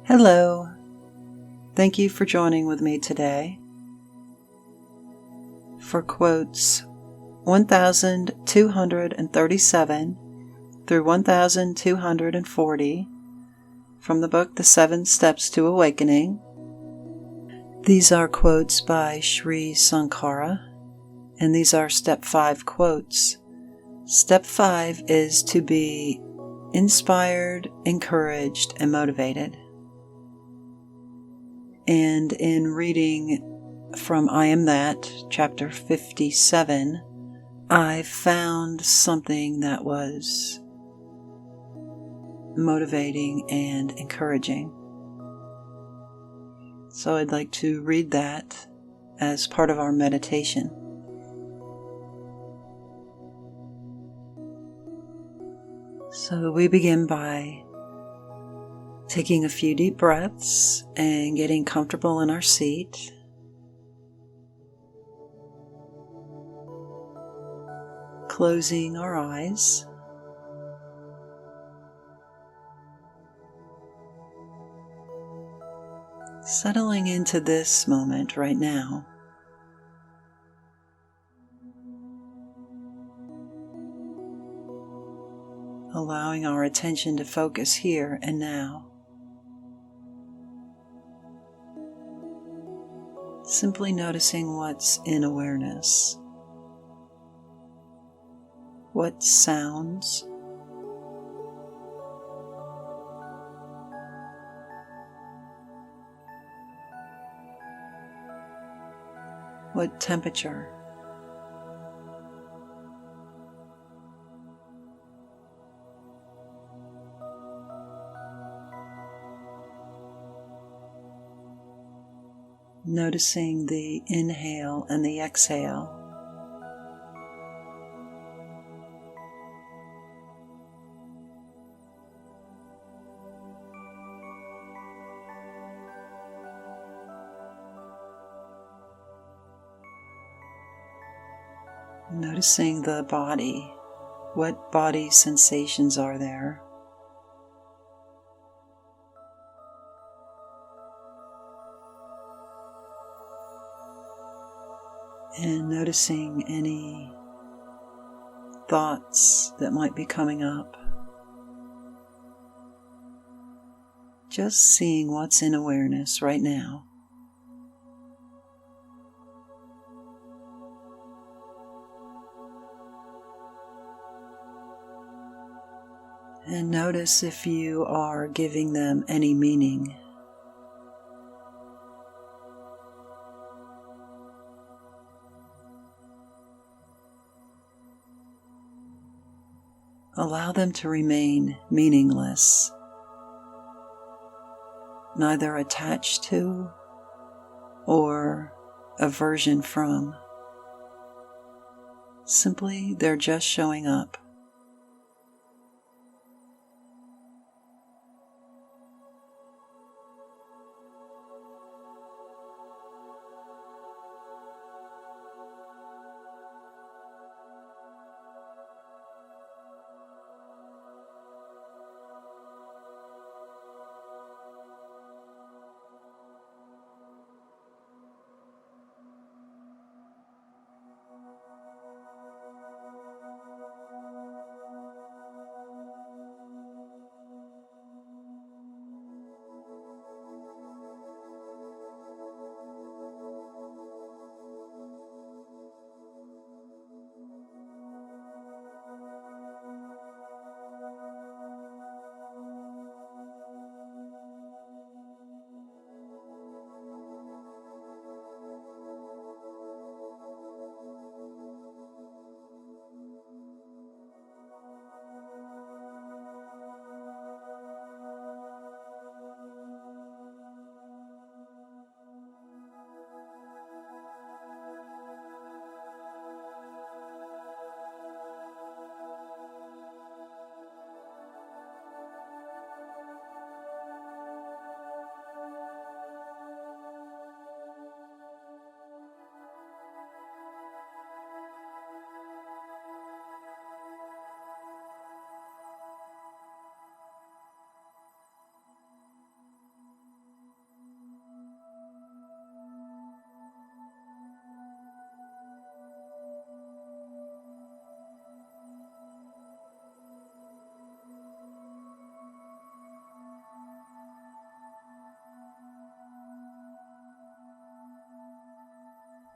Hello. Thank you for joining with me today for quotes 1237 through 1240 from the book The 7 Steps to Awakening. These are quotes by Sri Sankara, and these are Step 5 quotes. Step 5 is to be inspired, encouraged, and motivated. And in reading from I Am That, chapter 57, I found something that was motivating and encouraging. So I'd like to read that as part of our meditation. So we begin by taking a few deep breaths and getting comfortable in our seat. Closing our eyes. Settling into this moment right now. Allowing our attention to focus here and now. Simply noticing what's in awareness. What sounds, what temperature, noticing the inhale and the exhale. Noticing the body. What body sensations are there? And noticing any thoughts that might be coming up. Just seeing what's in awareness right now. And notice if you are giving them any meaning. Allow them to remain meaningless, neither attached to or aversion from. Simply, they're just showing up.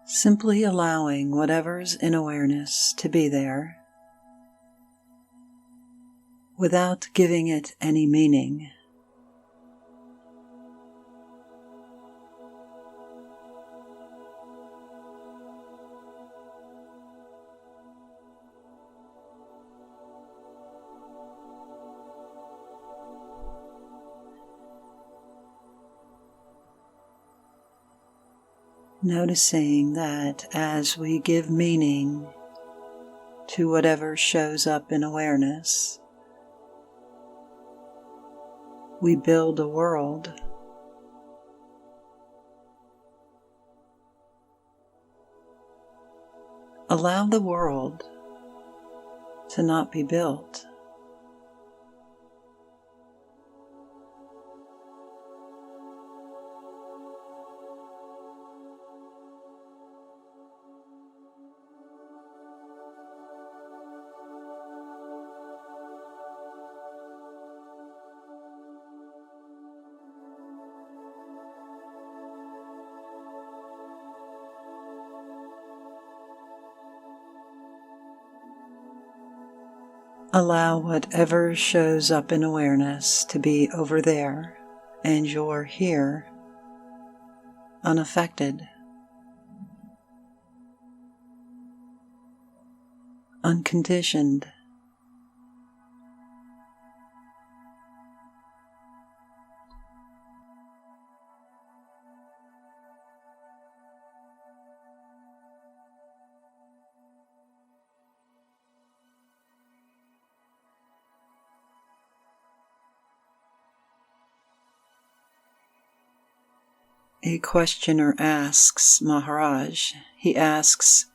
Simply allowing whatever's in awareness to be there without giving it any meaning. Noticing that as we give meaning to whatever shows up in awareness, we build a world. Allow the world to not be built. Allow whatever shows up in awareness to be over there, and you're here, unaffected, unconditioned. A questioner asks Maharaj, he asks,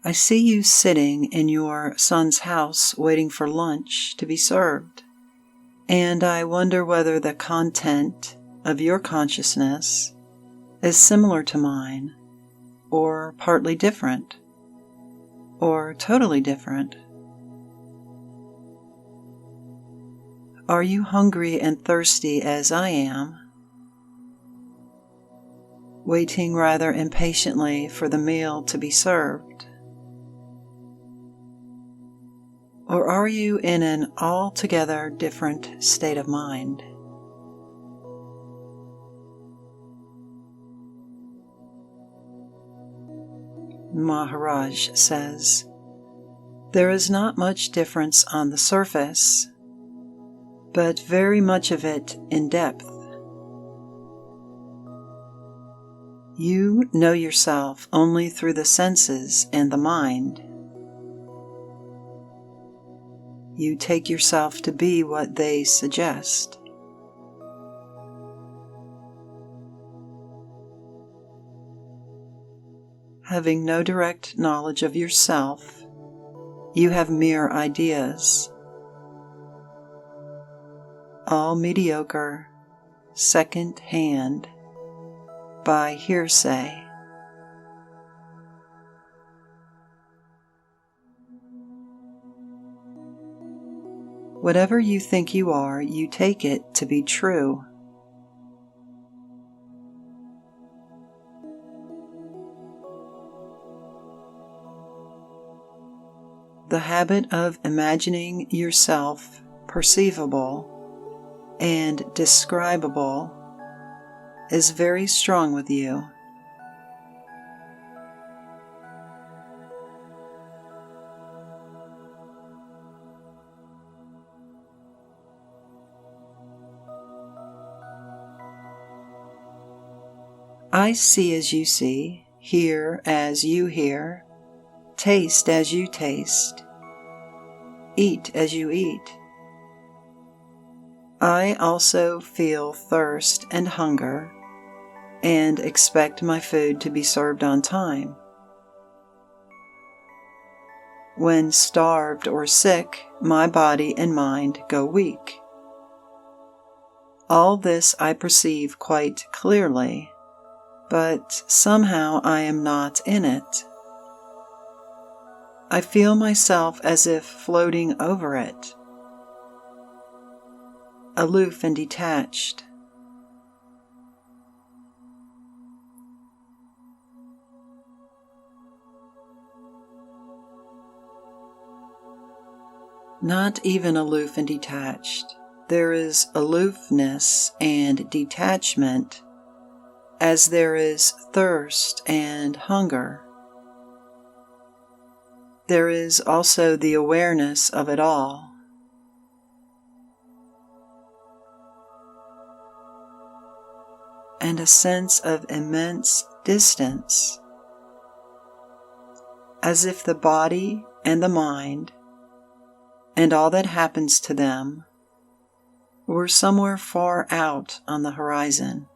I see you sitting in your son's house waiting for lunch to be served, and I wonder whether the content of your consciousness is similar to mine, or partly different, or totally different. Are you hungry and thirsty as I am, waiting rather impatiently for the meal to be served? Or are you in an altogether different state of mind? Maharaj says, there is not much difference on the surface, but very much of it in depth. You know yourself only through the senses and the mind. You take yourself to be what they suggest. Having no direct knowledge of yourself, you have mere ideas, all mediocre, second-hand, by hearsay. Whatever you think you are, you take it to be true. The habit of imagining yourself perceivable and describable is very strong with you. I see as you see, hear as you hear, taste as you taste, eat as you eat. I also feel thirst and hunger, and expect my food to be served on time. When starved or sick, my body and mind go weak. All this I perceive quite clearly, but somehow I am not in it. I feel myself as if floating over it, aloof and detached. not even aloof and detached. There is aloofness and detachment as there is thirst and hunger. There is also the awareness of it all. And a sense of immense distance, as if the body and the mind and all that happens to them were somewhere far out on the horizon.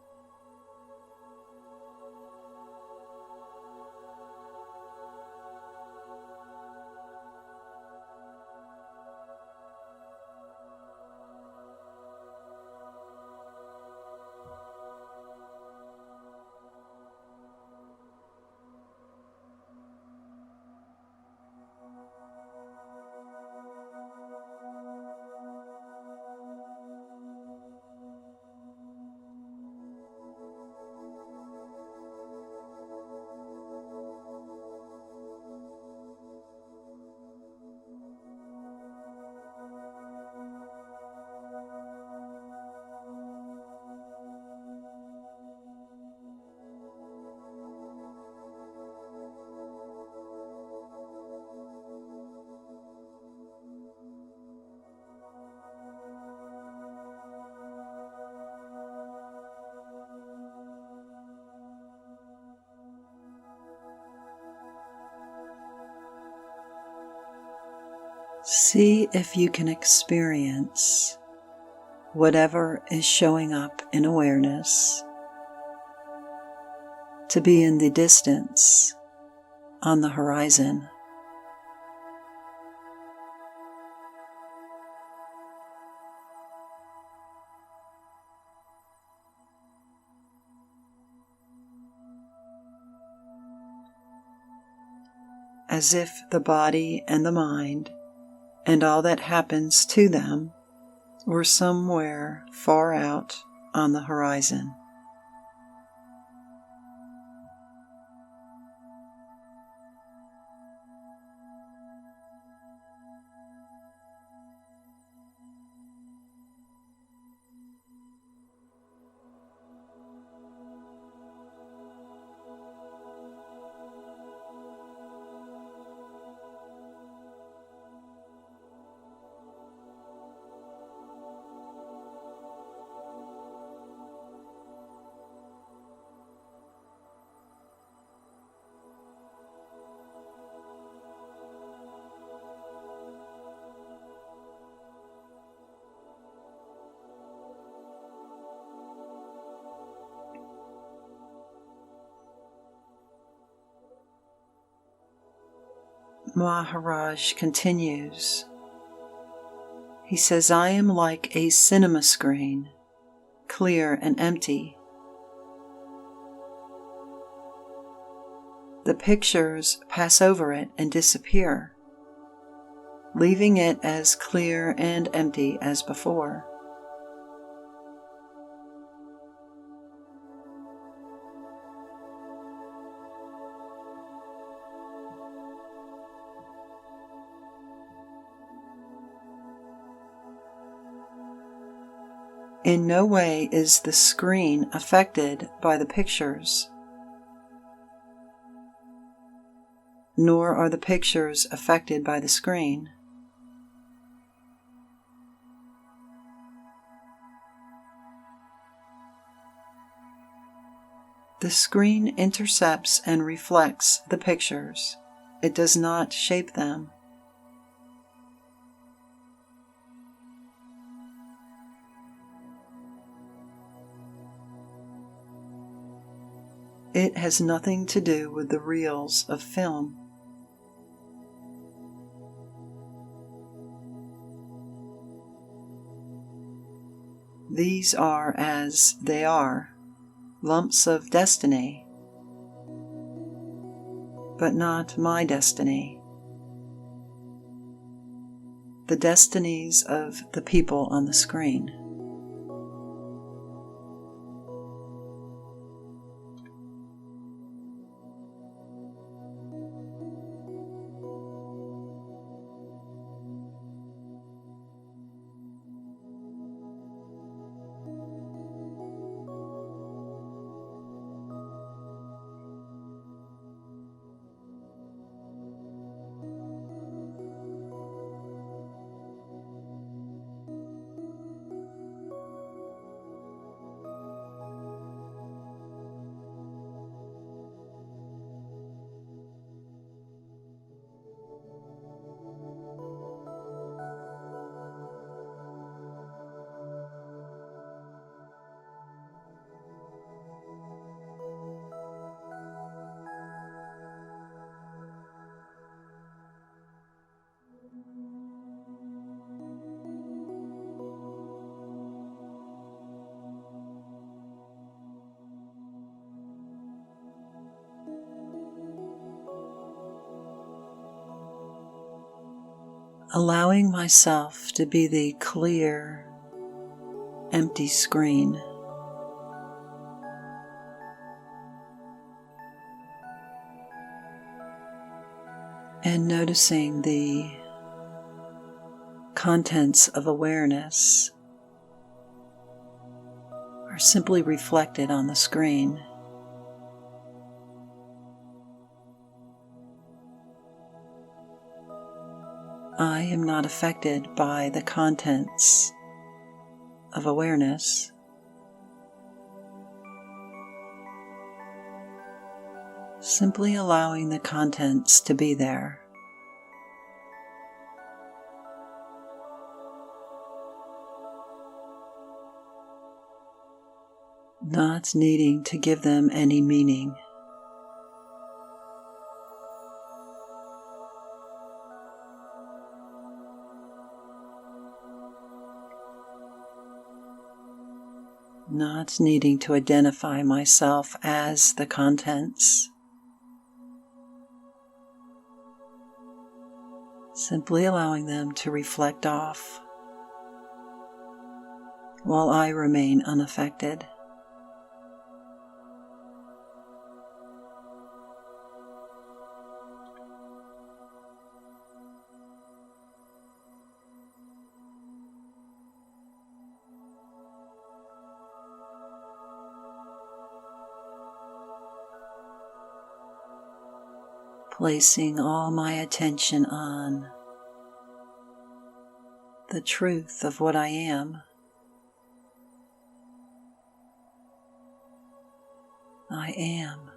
See if you can experience whatever is showing up in awareness to be in the distance on the horizon. As if the body and the mind and all that happens to them were somewhere far out on the horizon. Maharaj continues. He says, I am like a cinema screen, clear and empty. The pictures pass over it and disappear, leaving it as clear and empty as before. In no way is the screen affected by the pictures, nor are the pictures affected by the screen. The screen intercepts and reflects the pictures. It does not shape them. It has nothing to do with the reels of film. These are as they are, lumps of destiny, but not my destiny. The destinies of the people on the screen. allowing myself to be the clear, empty screen. And noticing the contents of awareness are simply reflected on the screen. I am not affected by the contents of awareness. Simply allowing the contents to be there. Not needing to give them any meaning. Not needing to identify myself as the contents. Simply allowing them to reflect off while I remain unaffected. Placing all my attention on the truth of what I am. I am.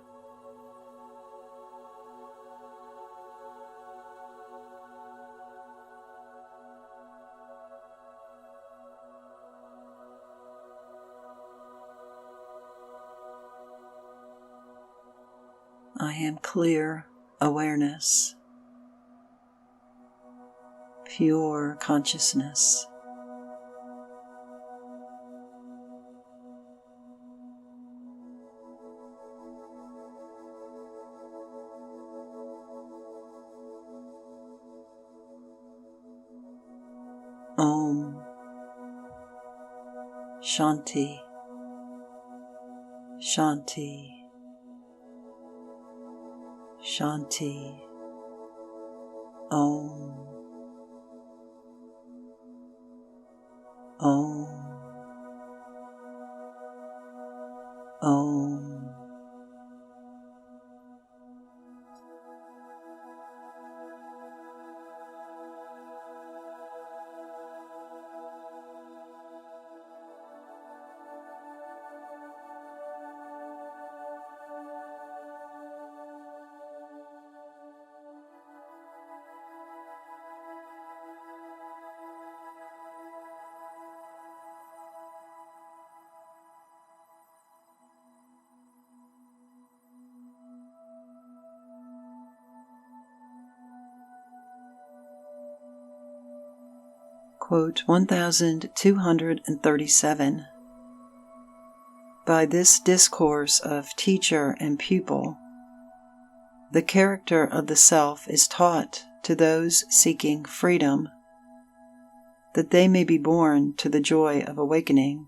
I am clear awareness, pure consciousness. Om Shanti Shanti Shanti. Om Om Om. Quote 1237. By this discourse of teacher and pupil, the character of the self is taught to those seeking freedom, that they may be born to the joy of awakening.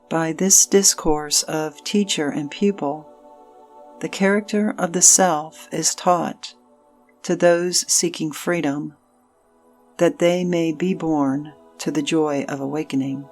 By this discourse of teacher and pupil, the character of the self is taught to those seeking freedom, that they may be born to the joy of awakening.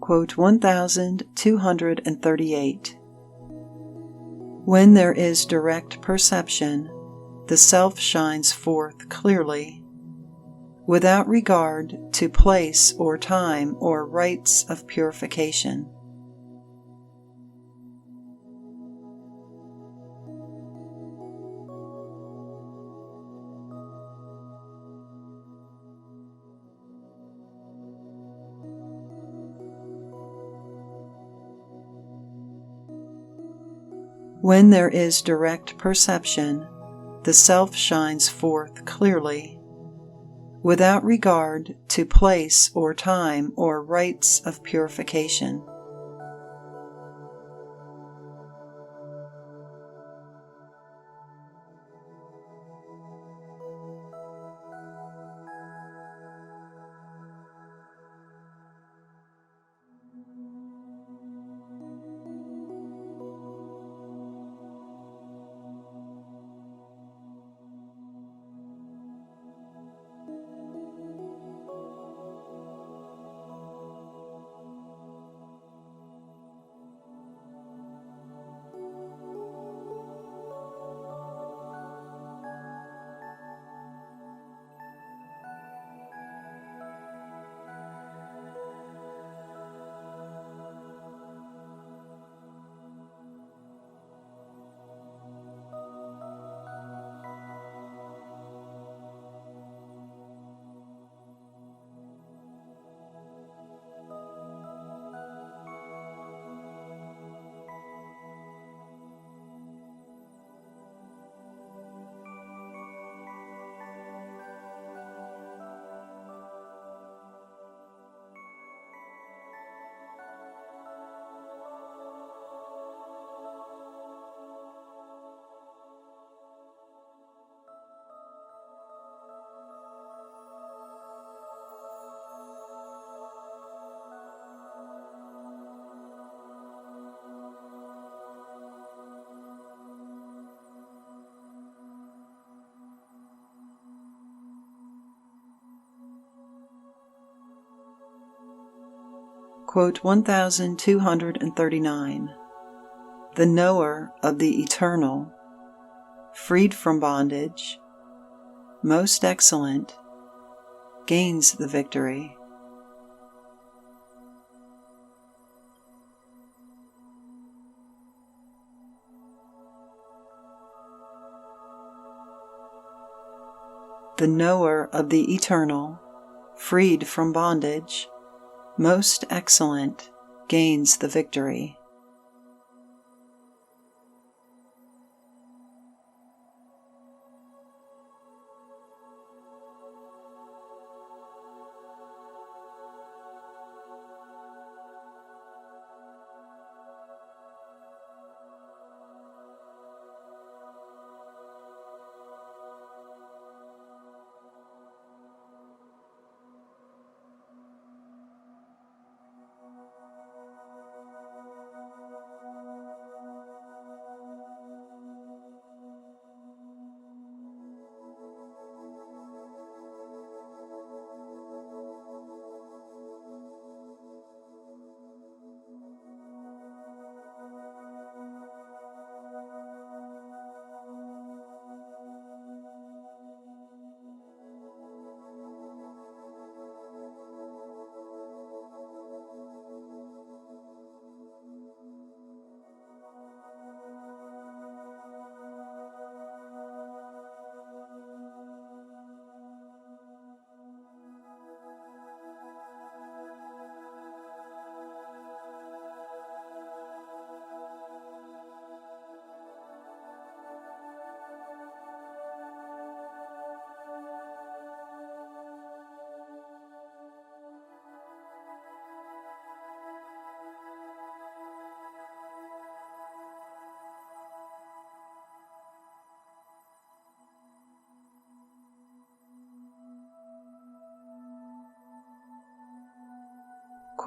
Quote 1238. When there is direct perception, the self shines forth clearly, without regard to place or time or rites of purification. When there is direct perception, the self shines forth clearly, without regard to place or time or rites of purification. Quote 1239. The knower of the eternal, freed from bondage, most excellent, gains the victory. The knower of the eternal, freed from bondage, most excellent, gains the victory.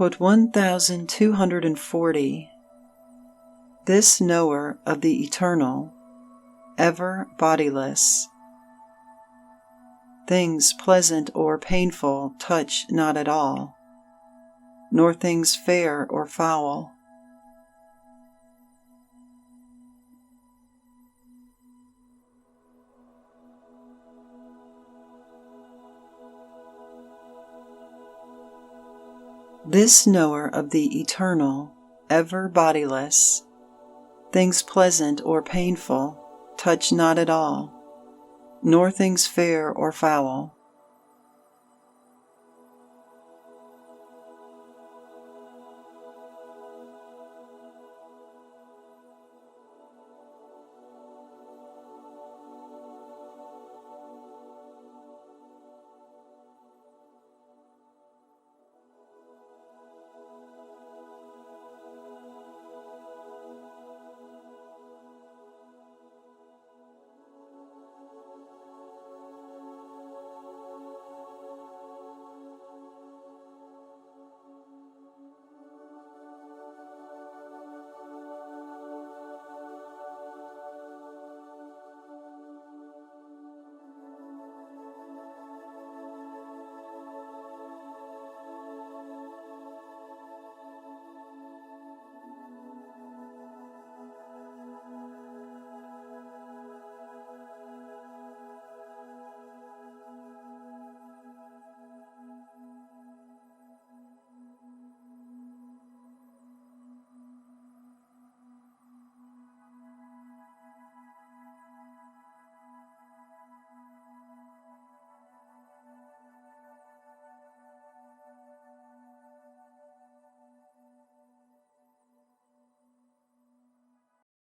Quote 1240. This knower of the eternal, ever bodiless, things pleasant or painful touch not at all, nor things fair or foul. This knower of the eternal, ever bodiless, things pleasant or painful touch not at all, nor things fair or foul.